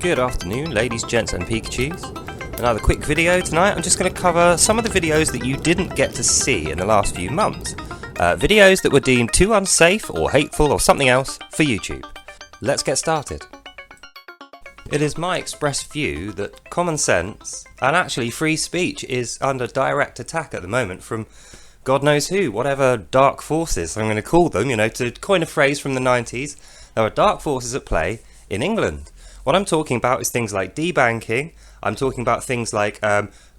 Good afternoon, ladies, gents and Pikachus. Another quick video tonight. I'm just going to cover some of the videos that you didn't get to see in the last few months. Videos that were deemed too unsafe or hateful or something else for YouTube. Let's get started. It is my expressed view that common sense and actually free speech is under direct attack at the moment from God knows who, whatever dark forces I'm going to call them, to coin a phrase from the 90s. There are dark forces at play in England. What I'm talking about is things like debanking. I'm talking about things like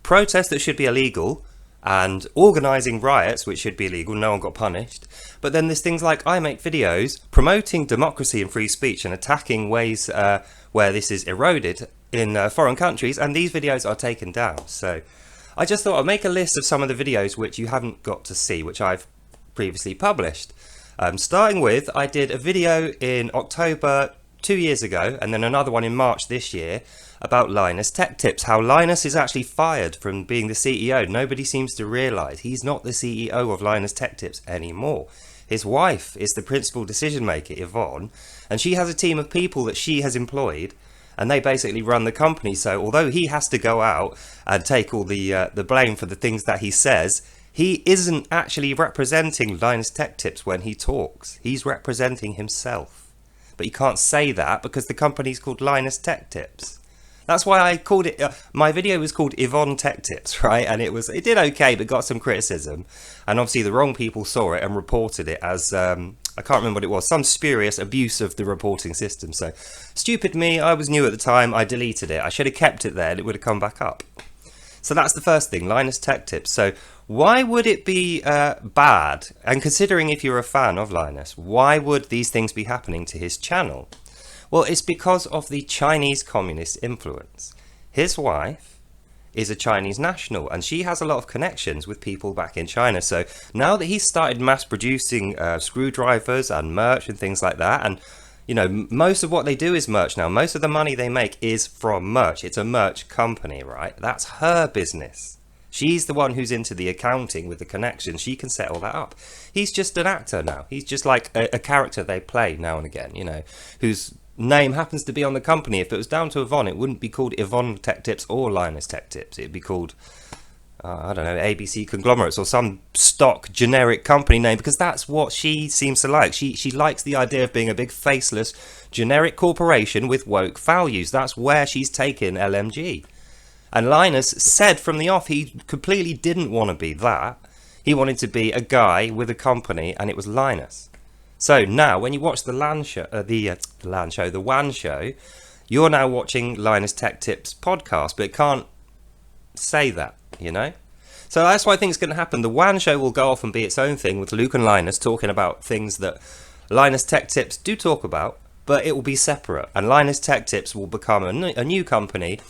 protests that should be illegal and organising riots which should be illegal. No one got punished. But then there's things like I make videos promoting democracy and free speech and attacking ways where this is eroded in foreign countries, and these videos are taken down. So I just thought I'd make a list of some of the videos which you haven't got to see, which I've previously published. Starting with, I did a video in October 2 years ago, and then another one in March this year about Linus Tech Tips, how Linus is actually fired from being the CEO. Nobody seems to realise he's not the CEO of Linus Tech Tips anymore. His wife is the principal decision maker, Yvonne, and she has a team of people that she has employed, and they basically run the company. So although he has to go out and take all the blame for the things that he says, he isn't actually representing Linus Tech Tips when he talks. He's representing himself. But you can't say that because the company's called Linus Tech Tips. That's why I called it, my video was called Yvonne Tech Tips, right? And it did okay, but got some criticism. And obviously the wrong people saw it and reported it as, I can't remember what it was, some spurious abuse of the reporting system. So, stupid me, I was new at the time, I deleted it. I should have kept it there and it would have come back up. So that's the first thing, Linus Tech Tips. So why would it be bad? And considering if you're a fan of Linus, why would these things be happening to his channel? Well, it's because of the Chinese communist influence. His wife is a Chinese national and she has a lot of connections with people back in China. So now that he's started mass producing screwdrivers and merch and things like that, and most of what they do is merch now. Most of the money they make is from merch. It's a merch company, right? That's her business. She's the one who's into the accounting with the connections. She can set all that up. He's just an actor now. He's just like a character they play now and again, whose name happens to be on the company. If it was down to Yvonne, it wouldn't be called Yvonne Tech Tips or Linus Tech Tips. It'd be called, I don't know, ABC Conglomerates or some stock generic company name, because that's what she seems to like. She likes the idea of being a big faceless generic corporation with woke values. That's where she's taken LMG. And Linus said from the off he completely didn't want to be that. He wanted to be a guy with a company, and it was Linus. So now when you watch the WAN show, you're now watching Linus Tech Tips podcast, but it can't say that, So that's why I think it's going to happen. The WAN show will go off and be its own thing with Luke and Linus talking about things that Linus Tech Tips do talk about, but it will be separate. And Linus Tech Tips will become a new company,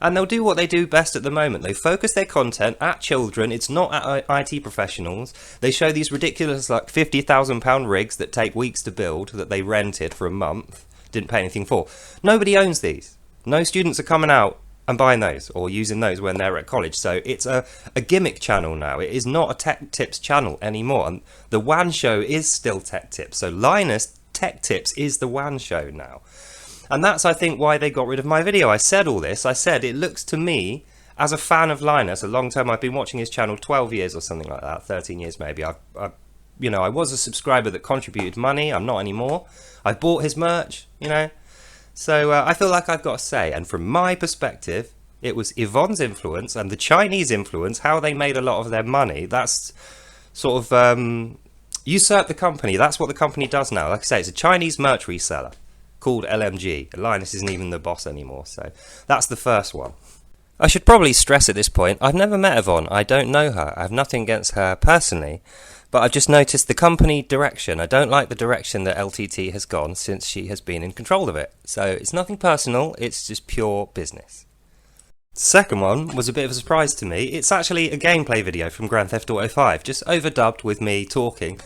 and they'll do what they do best at the moment. They focus their content at children. It's not at IT professionals. They show these ridiculous like £50,000 rigs that take weeks to build that they rented for a month, didn't pay anything for. Nobody owns these. No students are coming out and buying those or using those when they're at college. So it's a gimmick channel now. It is not a Tech Tips channel anymore. And the WAN show is still Tech Tips. So Linus Tech Tips is the WAN show now. And that's, I think, why they got rid of my video. I said all this. I said it looks to me, as a fan of Linus, a long time, I've been watching his channel 12 years or something like that, 13 years maybe. I was a subscriber that contributed money. I'm not anymore. I bought his merch, So I feel like I've got a say, and from my perspective, it was Yvonne's influence and the Chinese influence, how they made a lot of their money. That's sort of usurped the company. That's what the company does now. Like I say, it's a Chinese merch reseller called LMG. Linus isn't even the boss anymore, so that's the first one. I should probably stress at this point, I've never met Yvonne. I don't know her. I have nothing against her personally, but I've just noticed the company direction. I don't like the direction that LTT has gone since she has been in control of it. So it's nothing personal, it's just pure business. The second one was a bit of a surprise to me. It's actually a gameplay video from Grand Theft Auto 5, just overdubbed with me talking.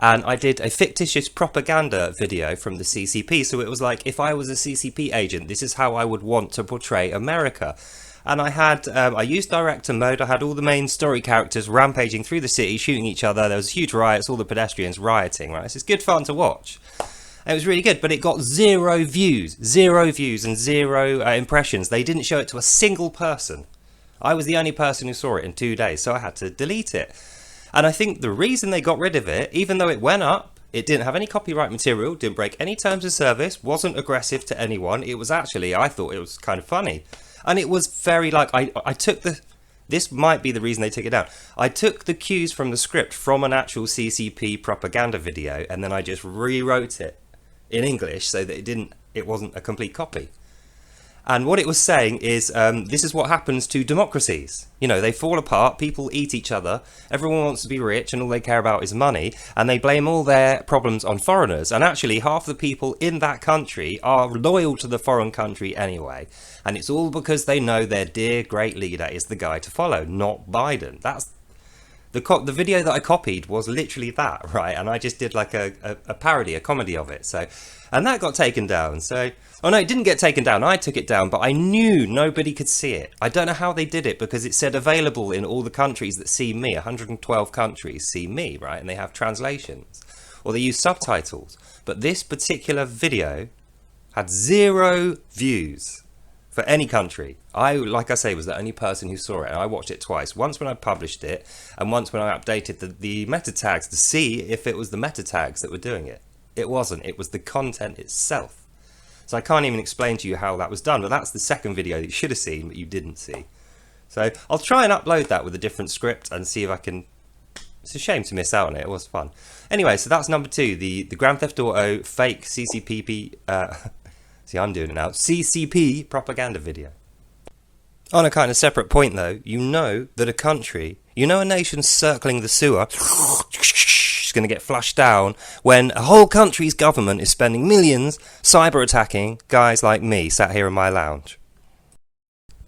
And I did a fictitious propaganda video from the CCP. So it was like, if I was a CCP agent, this is how I would want to portray America. And I used director mode. I had all the main story characters rampaging through the city, shooting each other. There was huge riots, all the pedestrians rioting, right? So it's good fun to watch. And it was really good, but it got 0 views and 0 impressions. They didn't show it to a single person. I was the only person who saw it in 2 days, so I had to delete it. And I think the reason they got rid of it, even though it went up, it didn't have any copyright material, didn't break any terms of service, wasn't aggressive to anyone. It was actually, I thought it was kind of funny. And it was very like, I took the, this might be the reason they took it down. I took the cues from the script from an actual CCP propaganda video, and then I just rewrote it in English so that it wasn't a complete copy. And what it was saying is, this is what happens to democracies. You know, they fall apart, people eat each other, everyone wants to be rich and all they care about is money, and they blame all their problems on foreigners. And actually, half the people in that country are loyal to the foreign country anyway. And it's all because they know their dear great leader is the guy to follow, not Biden. That's the video that I copied was literally that, right? And I just did like a parody, a comedy of it. So, and that got taken down. So, oh no, it didn't get taken down. I took it down, but I knew nobody could see it. I don't know how they did it because it said available in all the countries that see me. 112 countries see me, right? And they have translations or they use subtitles. But this particular video had 0 views. For any country. I, like I say, was the only person who saw it, and I watched it twice. Once when I published it, and once when I updated the meta tags to see if it was the meta tags that were doing it. It wasn't. It was the content itself. So I can't even explain to you how that was done, but that's the second video that you should have seen, but you didn't see. So I'll try and upload that with a different script and see if I can... It's a shame to miss out on it. It was fun. Anyway, so that's number 2, the Grand Theft Auto fake CCP... See, I'm doing it now. CCP propaganda video. On a kind of separate point, though, you know that a country, you know a nation circling the sewer is going to get flushed down when a whole country's government is spending millions cyber attacking guys like me sat here in my lounge.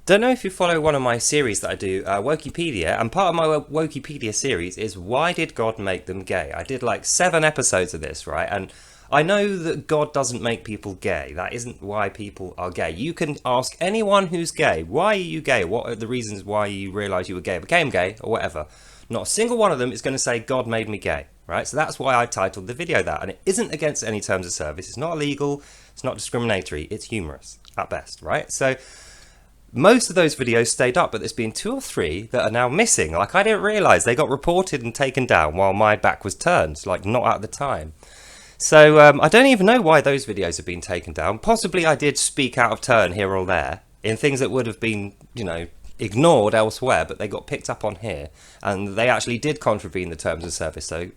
Don't know if you follow one of my series that I do, Wokipedia, and part of my Wokipedia series is Why Did God Make Them Gay? I did like 7 episodes of this, right? And I know that God doesn't make people gay. That isn't why people are gay. You can ask anyone who's gay, why are you gay? What are the reasons why you realise you were gay, became gay, or whatever? Not a single one of them is going to say, God made me gay, right? So that's why I titled the video that. And it isn't against any terms of service. It's not illegal. It's not discriminatory. It's humorous, at best, right? So most of those videos stayed up, but there's been 2 or 3 that are now missing. Like, I didn't realise they got reported and taken down while my back was turned, like, not at the time. So I don't even know why those videos have been taken down. Possibly I did speak out of turn here or there in things that would have been, you know, ignored elsewhere, but they got picked up on here and they actually did contravene the terms of service. So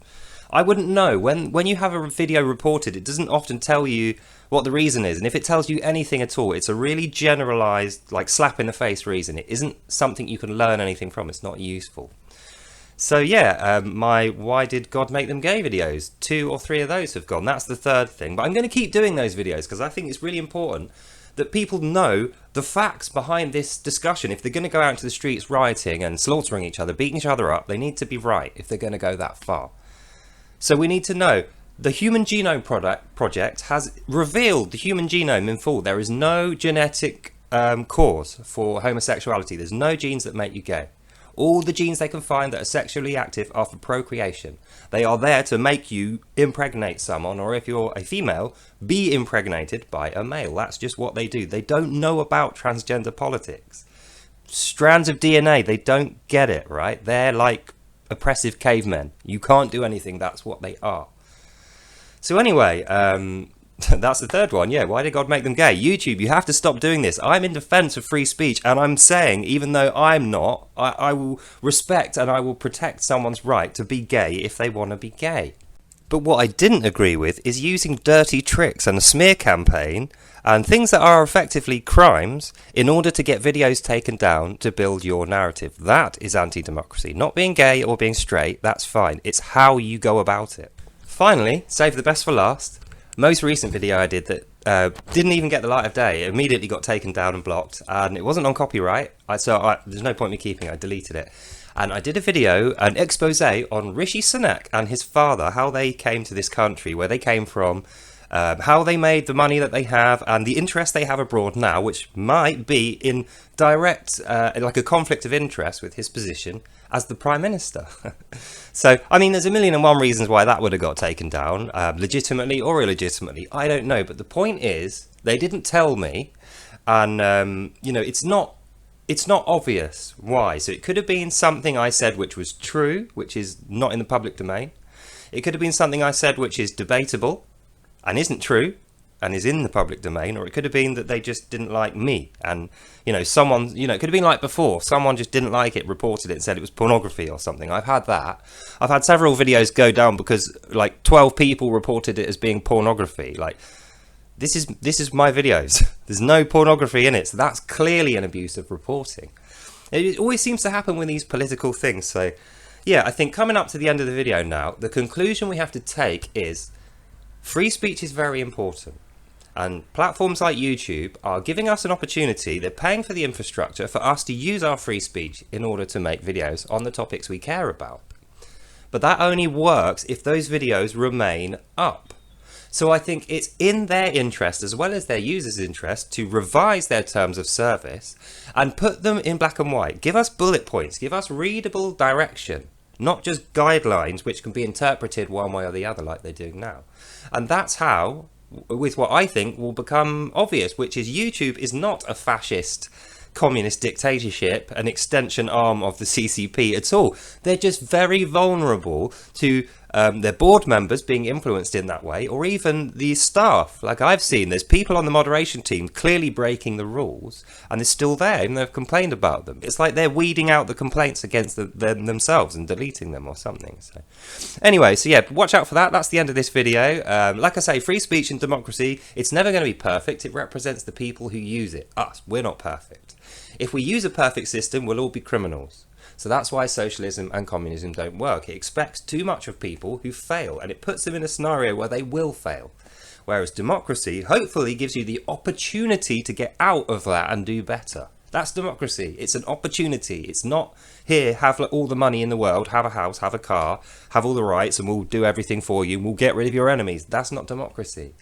I wouldn't know. When you have a video reported, it doesn't often tell you what the reason is. And if it tells you anything at all, it's a really generalized, like slap in the face reason. It isn't something you can learn anything from. It's not useful. So yeah, my Why Did God Make Them Gay videos, 2 or 3 of those have gone. That's the 3rd thing. But I'm going to keep doing those videos because I think it's really important that people know the facts behind this discussion. If they're going to go out into the streets rioting and slaughtering each other, beating each other up, they need to be right if they're going to go that far. So we need to know the Human Genome Project has revealed the human genome in full. There is no genetic cause for homosexuality. There's no genes that make you gay. All the genes they can find that are sexually active are for procreation. They are there to make you impregnate someone, or if you're a female, be impregnated by a male. That's just what they do. They don't know about transgender politics. Strands of DNA, they don't get it, right? They're like oppressive cavemen. You can't do anything, that's what they are. So anyway, that's the 3rd one. Yeah, why did God make them gay? YouTube, you have to stop doing this. I'm in defense of free speech, and I'm saying, even though I'm not, I will respect and I will protect someone's right to be gay if they want to be gay. But what I didn't agree with is using dirty tricks and a smear campaign and things that are effectively crimes in order to get videos taken down to build your narrative. That is anti-democracy. Not being gay or being straight, that's fine. It's how you go about it. Finally, save the best for last. Most recent video I did that didn't even get the light of day. It immediately got taken down and blocked, and it wasn't on copyright, so there's no point in me keeping it. I deleted it. And I did a video, an expose on Rishi Sunak and his father, how they came to this country, where they came from, how they made the money that they have, and the interest they have abroad now, which might be in direct, like a conflict of interest with his position as the Prime Minister. So, I mean, there's a million and one reasons why that would have got taken down, legitimately or illegitimately. I don't know, but the point is, they didn't tell me, and, you know, it's not obvious why. So it could have been something I said which was true, which is not in the public domain. It could have been something I said which is debatable and isn't true and is in the public domain, or it could have been that they just didn't like me, and, you know, someone, you know, it could have been like before, someone just didn't like it, reported it and said it was pornography or something. I've had that. I've had several videos go down because like 12 people reported it as being pornography. Like, this is my videos. There's no pornography in it, so that's clearly an abuse of reporting. It always seems to happen with these political things. So yeah, I think coming up to the end of the video now, the conclusion we have to take is free speech is very important, and platforms like YouTube are giving us an opportunity. They're paying for the infrastructure for us to use our free speech in order to make videos on the topics we care about. But that only works if those videos remain up. So I think it's in their interest, as well as their users' interest, to revise their terms of service and put them in black and white. Give us bullet points, give us readable direction, not just guidelines which can be interpreted one way or the other like they're doing now. And that's how, with what I think will become obvious, which is YouTube is not a fascist communist dictatorship, an extension arm of the CCP at all. They're just very vulnerable to their board members being influenced in that way, or even the staff. Like I've seen, there's people on the moderation team clearly breaking the rules, and they're still there, even though they've complained about them. It's like they're weeding out the complaints against them themselves and deleting them or something. So anyway, so yeah, watch out for that. That's the end of this video. Like I say, free speech and democracy, it's never going to be perfect. It represents the people who use it, us. We're not perfect. If we use a perfect system, we'll all be criminals. So that's why socialism and communism don't work. It expects too much of people who fail, and it puts them in a scenario where they will fail. Whereas democracy hopefully gives you the opportunity to get out of that and do better. That's democracy. It's an opportunity. It's not, here, have all the money in the world, have a house, have a car, have all the rights, and we'll do everything for you, and we'll get rid of your enemies. That's not democracy.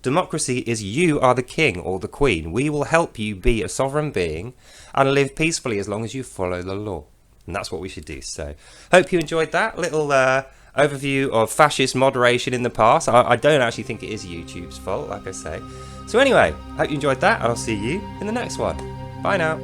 Democracy is you are the king or the queen. We will help you be a sovereign being and live peacefully as long as you follow the law. And that's what we should do. So, hope you enjoyed that little overview of fascist moderation in the past. I don't actually think it is YouTube's fault, like I say. So anyway, hope you enjoyed that, and I'll see you in the next one. Bye now.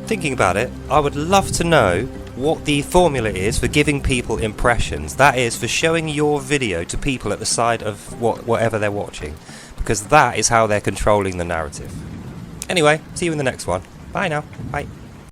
Thinking about it, I would love to know what the formula is for giving people impressions. That is, for showing your video to people at the side of whatever they're watching. Because that is how they're controlling the narrative. Anyway, see you in the next one. Bye now. Bye.